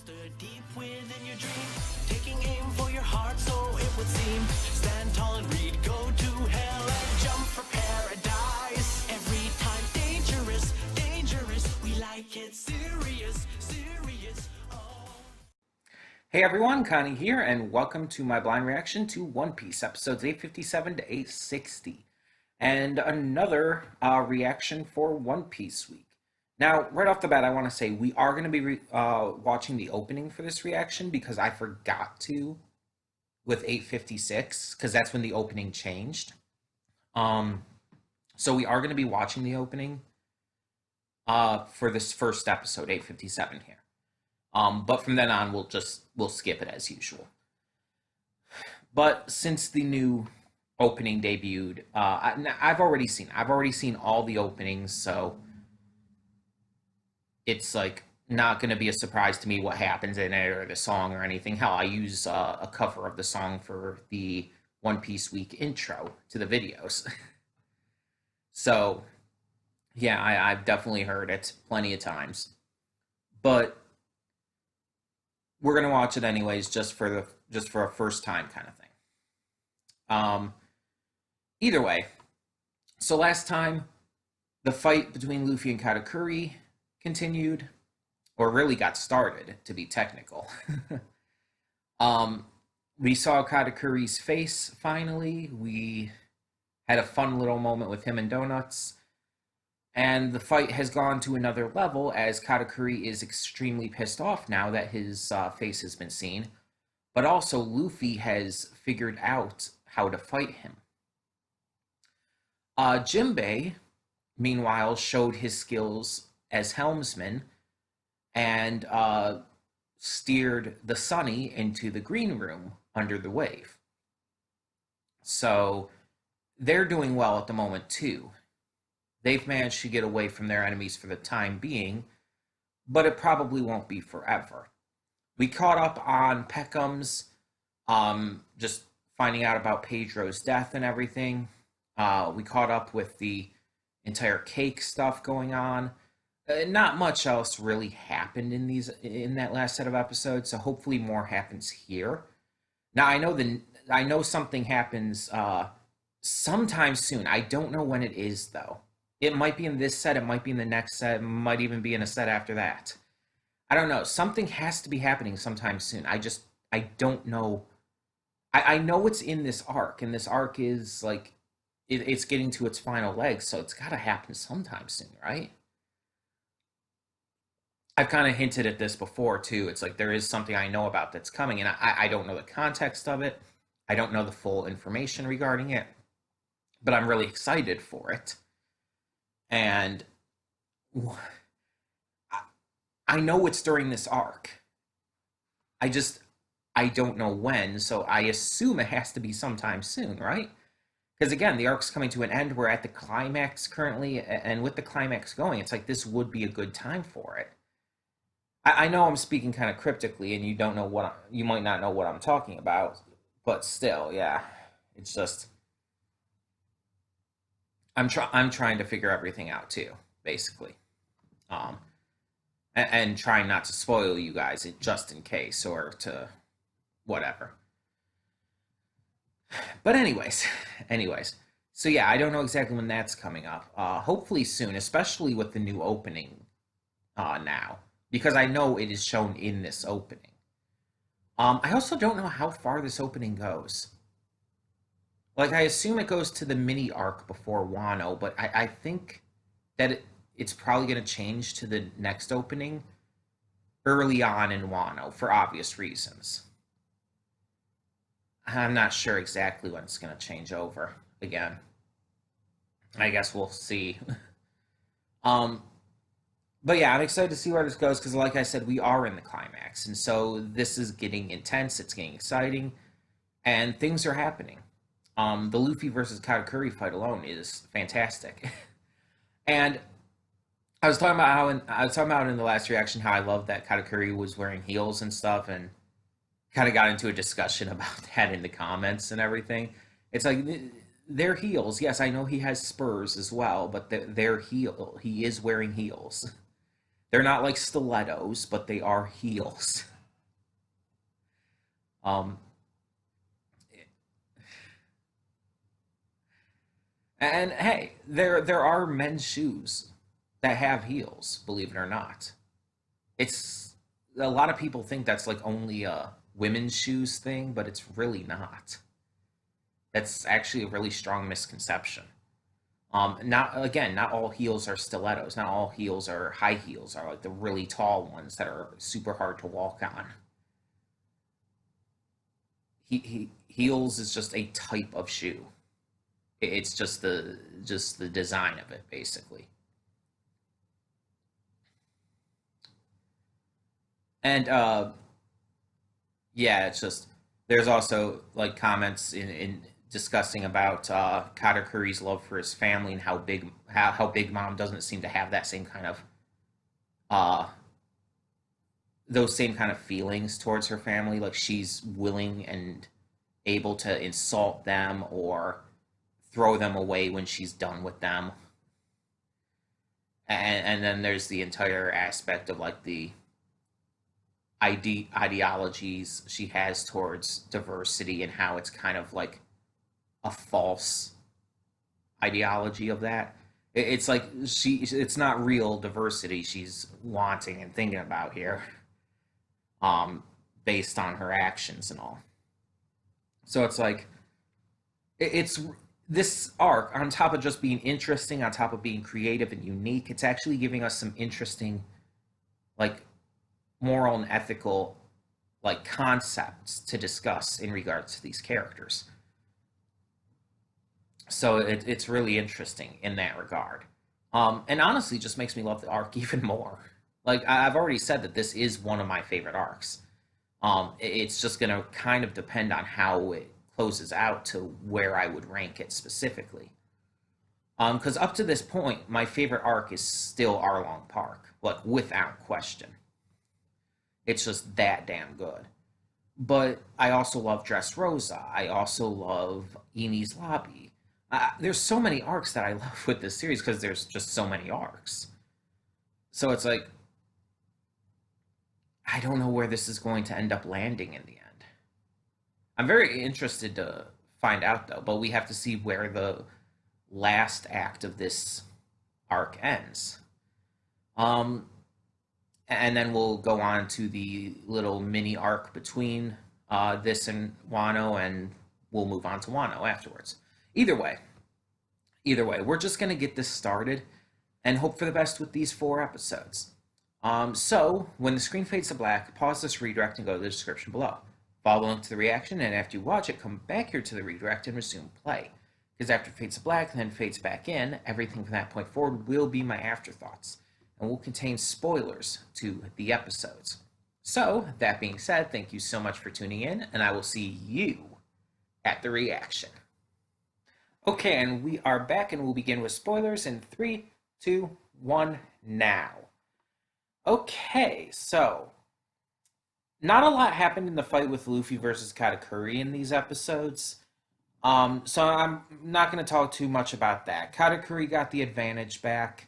stood deep within your dream, taking aim for your heart, so it would seem. Stand tall and read, go to hell and jump for paradise. Every time dangerous, dangerous, we like it serious, serious. Oh. Hey everyone, Connie here, and welcome to my blind reaction to One Piece, episodes 857 to 860, and another reaction for One Piece week. Now, right off the bat, I want to say we are going to be watching the opening for this reaction because I forgot to with 856, because that's when the opening changed. So we are going to be watching the opening for this first episode, 857 here. But from then on, we'll skip it as usual. But since the new opening debuted, I've already seen all the openings, so it's like not going to be a surprise to me what happens in it or the song or anything. Hell, I use a cover of the song for the One Piece Week intro to the videos. So yeah, I've definitely heard it plenty of times, but we're gonna watch it anyways, just for a first time kind of thing. Either way, so last time the fight between Luffy and Katakuri continued, or really got started, to be technical. We saw Katakuri's face finally. We had a fun little moment with him and Donuts. And the fight has gone to another level as Katakuri is extremely pissed off now that his face has been seen. But also Luffy has figured out how to fight him. Jinbei, meanwhile, showed his skills as helmsman and steered the Sunny into the green room under the wave. So they're doing well at the moment too. They've managed to get away from their enemies for the time being, but it probably won't be forever. We caught up on Peckham's, just finding out about Pedro's death and everything. We caught up with the entire cake stuff going on. Not much else really happened in that last set of episodes, so hopefully more happens here. Now I know something happens sometime soon. I don't know when it is though. It might be in this set, it might be in the next set, it might even be in a set after that. I don't know. Something has to be happening sometime soon. I don't know. I know it's in this arc, and this arc is like, it's getting to its final legs, so it's got to happen sometime soon, right? I've kind of hinted at this before, too. It's like there is something I know about that's coming, and I don't know the context of it. I don't know the full information regarding it, but I'm really excited for it. And I know it's during this arc. I don't know when, so I assume it has to be sometime soon, right? Because again, the arc's coming to an end. We're at the climax currently, and with the climax going, it's like this would be a good time for it. I know I'm speaking kind of cryptically, and you might not know what I'm talking about, but still, yeah, it's just I'm trying to figure everything out too, basically, and trying not to spoil you guys just in case, or to whatever. But anyways, so yeah, I don't know exactly when that's coming up. Hopefully soon, especially with the new opening now, because I know it is shown in this opening. I also don't know how far this opening goes. Like, I assume it goes to the mini arc before Wano, but I think that it's probably going to change to the next opening early on in Wano for obvious reasons. I'm not sure exactly when it's going to change over again. I guess we'll see. But yeah, I'm excited to see where this goes because, like I said, we are in the climax. And so this is getting intense, it's getting exciting, and things are happening. The Luffy versus Katakuri fight alone is fantastic. And I was talking about in the last reaction how I love that Katakuri was wearing heels and stuff, and kind of got into a discussion about that in the comments and everything. It's like, they're heels. Yes, I know he has spurs as well, but he is wearing heels. They're not like stilettos, but they are heels. Um, and hey, there are men's shoes that have heels, believe it or not. It's a lot of people think that's like only a women's shoes thing, but it's really not. That's actually a really strong misconception. Not again, not all heels are stilettos. Not all heels are high heels. Are like the really tall ones that are super hard to walk on. Heels is just a type of shoe. It's just the design of it, basically. And yeah, it's just there's also like comments in discussing about Katakuri's love for his family and how Big Mom doesn't seem to have that same kind of uh those same kind of feelings towards her family. Like she's willing and able to insult them or throw them away when she's done with them. And then there's the entire aspect of like the ideologies she has towards diversity and how it's kind of like a false ideology of that. It's like it's not real diversity she's wanting and thinking about here, um, based on her actions and all. So it's like it's this arc on top of just being interesting, on top of being creative and unique. It's actually giving us some interesting, like moral and ethical, like concepts to discuss in regards to these characters. So it's really interesting in that regard. And honestly, just makes me love the arc even more. Like I've already said that this is one of my favorite arcs. It's just going to kind of depend on how it closes out to where I would rank it specifically. Because up to this point, my favorite arc is still Arlong Park, like without question. It's just that damn good. But I also love Dressrosa. I also love Eni's Lobby. There's so many arcs that I love with this series because there's just so many arcs. So it's like I don't know where this is going to end up landing in the end. I'm very interested to find out though, but we have to see where the last act of this arc ends. Um, and then we'll go on to the little mini arc between this and Wano, and we'll move on to Wano afterwards. Either way, either way, we're just gonna get this started and hope for the best with these 4 episodes. So when the screen fades to black, pause this redirect and go to the description below. Follow the link to the reaction, and after you watch it, come back here to the redirect and resume play. Because after it fades to black and then fades back in, everything from that point forward will be my afterthoughts and will contain spoilers to the episodes. So, that being said, thank you so much for tuning in, and I will see you at the reaction. Okay, and we are back, and we'll begin with spoilers in 3, 2, 1, now. Okay, so not a lot happened in the fight with Luffy versus Katakuri in these episodes. So I'm not going to talk too much about that. Katakuri got the advantage back,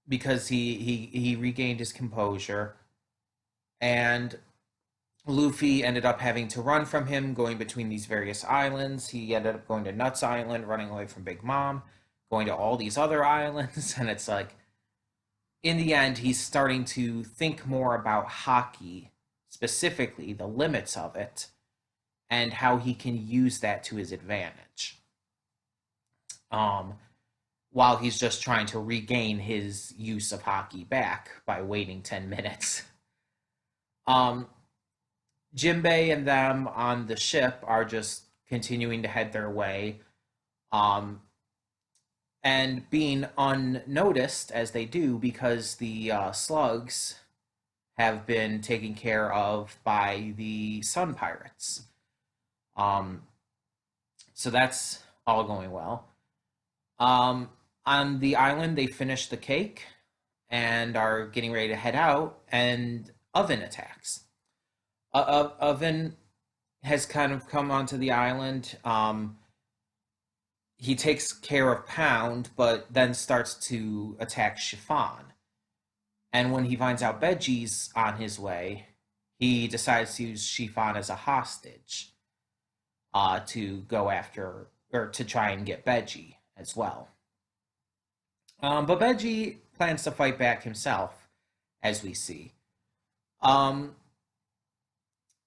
because he regained his composure, and Luffy ended up having to run from him, going between these various islands. He ended up going to Nuts Island, running away from Big Mom, going to all these other islands, and it's like, in the end, he's starting to think more about hockey, specifically the limits of it, and how he can use that to his advantage. While he's just trying to regain his use of hockey back by waiting 10 minutes. Jinbei and them on the ship are just continuing to head their way, and being unnoticed as they do because the slugs have been taken care of by the Sun Pirates. So that's all going well. On the island, they finish the cake and are getting ready to head out, and Oven attacks. Oven has kind of come onto the island. He takes care of Pound, but then starts to attack Chiffon. And when he finds out Beji's on his way, he decides to use Shifan as a hostage to go after or to try and get Beji as well. But Beji plans to fight back himself, as we see. Um,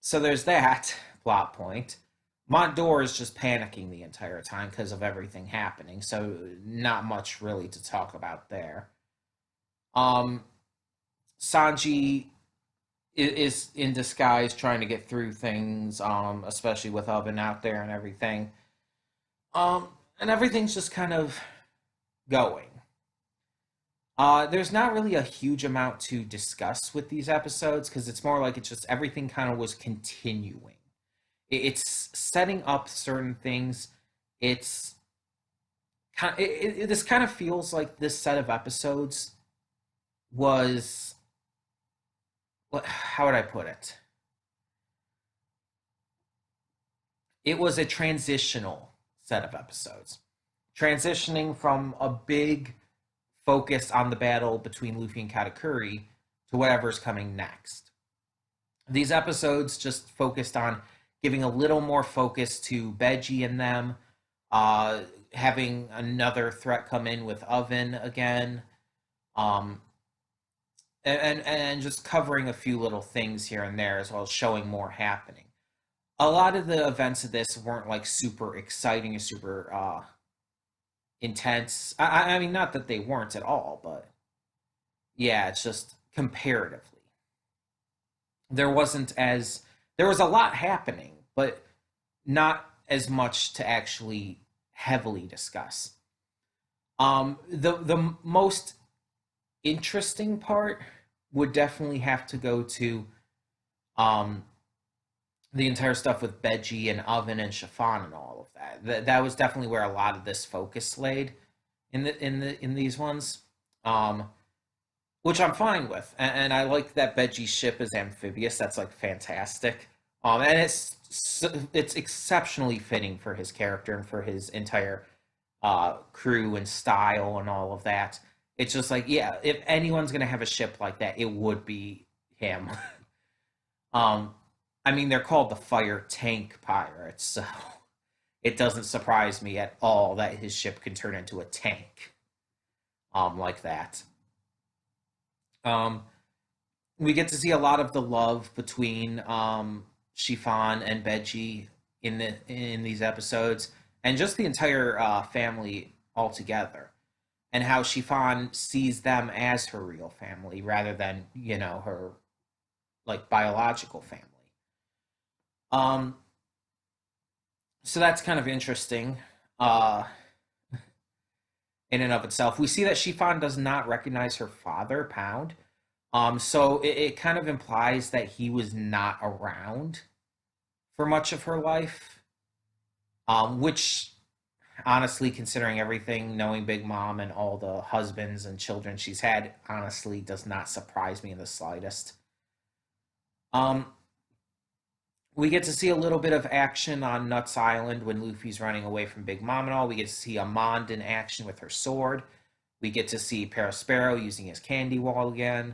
so there's that plot point. Montdor is just panicking the entire time because of everything happening, so not much really to talk about there. Um, Sanji is in disguise trying to get through things, especially with Oven out there and everything. And everything's just kind of going. There's not really a huge amount to discuss with these episodes because it's more like it's just everything kind of was continuing. It's setting up certain things. It's kind. This kind of feels like this set of episodes was. How would I put it? It was a transitional set of episodes, transitioning from a big focus on the battle between Luffy and Katakuri to whatever's coming next. These episodes just focused on giving a little more focus to Beji and them, having another threat come in with Oven again, um, and just covering a few little things here and there as well as showing more happening. A lot of the events of this weren't like super exciting or super intense. I mean, not that they weren't at all, but yeah, it's just comparatively. There was a lot happening, but not as much to actually heavily discuss. The most interesting part would definitely have to go to um, the entire stuff with Beji and Oven and Chiffon and all of that. That was definitely where a lot of this focus laid in these ones, um, which I'm fine with, and I like that Beji's ship is amphibious. That's like fantastic, and it's exceptionally fitting for his character and for his entire crew and style and all of that. It's just like, yeah, if anyone's gonna have a ship like that, it would be him. um, I mean, they're called the Fire Tank Pirates, so it doesn't surprise me at all that his ship can turn into a tank, like that. Um, we get to see a lot of the love between Shifan and Beji in these episodes, and just the entire family altogether, and how Shifan sees them as her real family rather than her like biological family. Um, so that's kind of interesting uh, in and of itself. We see that Shifan does not recognize her father, Pound. So it kind of implies that he was not around for much of her life, which honestly, considering everything, knowing Big Mom and all the husbands and children she's had, honestly does not surprise me in the slightest. Um, we get to see a little bit of action on Nuts Island when Luffy's running away from Big Mom and all. We get to see Amand in action with her sword. We get to see Perospero using his candy wall again.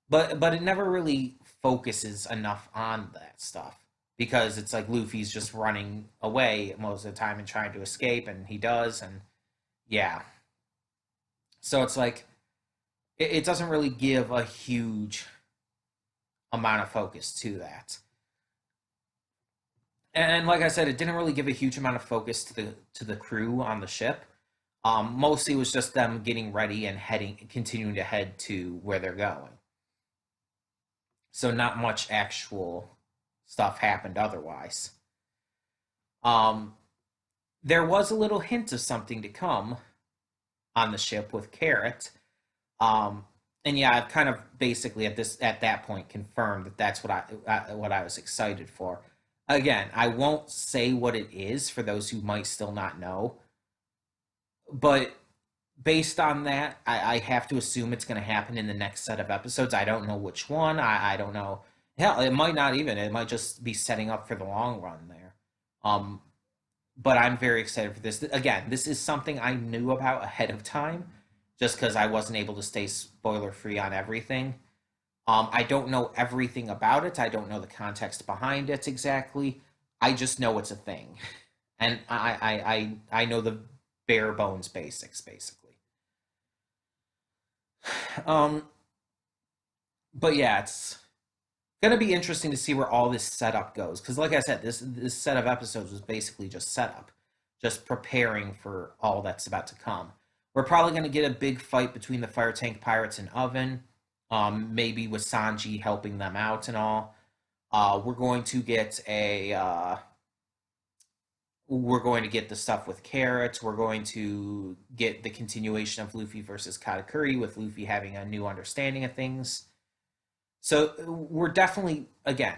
But it never really focuses enough on that stuff because it's like Luffy's just running away most of the time and trying to escape, and he does, and yeah. So it's like it doesn't really give a huge amount of focus to that. And like I said, it didn't really give a huge amount of focus to the crew on the ship. Mostly it was just them getting ready and continuing to head to where they're going. So not much actual stuff happened otherwise. Um, there was a little hint of something to come on the ship with Carrot. Um, and yeah, I've kind of basically at that point confirmed that that's what I was excited for. Again, I won't say what it is for those who might still not know, but based on that, I have to assume it's going to happen in the next set of episodes. I don't know which one. I don't know. Hell, it might not even. It might just be setting up for the long run there. Um, but I'm very excited for this. Again, this is something I knew about ahead of time, just because I wasn't able to stay spoiler free on everything. I don't know everything about it. I don't know the context behind it exactly. I just know it's a thing, and I know the bare bones basics basically. Um, but yeah, it's gonna be interesting to see where all this setup goes because, like I said, this set of episodes was basically just setup, just preparing for all that's about to come. We're probably gonna get a big fight between the fire tank pirates and Oven, maybe with Sanji helping them out and all. We're going to get a we're going to get the stuff with Carrot. We're going to get the continuation of Luffy versus Katakuri with Luffy having a new understanding of things. So we're definitely again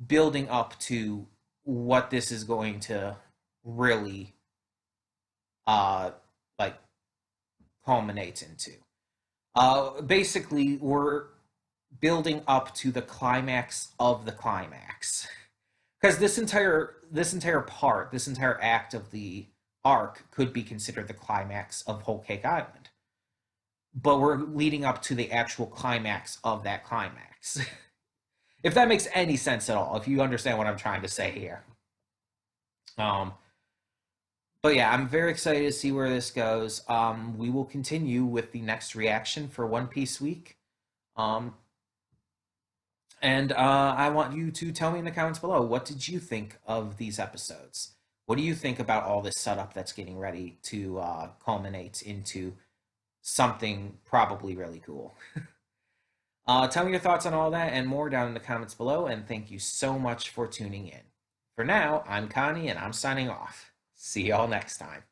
building up to what this is going to really uh like culminate into. Basically we're building up to the climax of the climax. Because this entire act of the arc could be considered the climax of Whole Cake Island. But we're leading up to the actual climax of that climax. If that makes any sense at all, if you understand what I'm trying to say here. Um, but yeah, I'm very excited to see where this goes. We will continue with the next reaction for One Piece Week. Um, and I want you to tell me in the comments below, what did you think of these episodes? What do you think about all this setup that's getting ready to culminate into something probably really cool? Tell me your thoughts on all that and more down in the comments below, and thank you so much for tuning in. For now, I'm Connie, and I'm signing off. See y'all next time.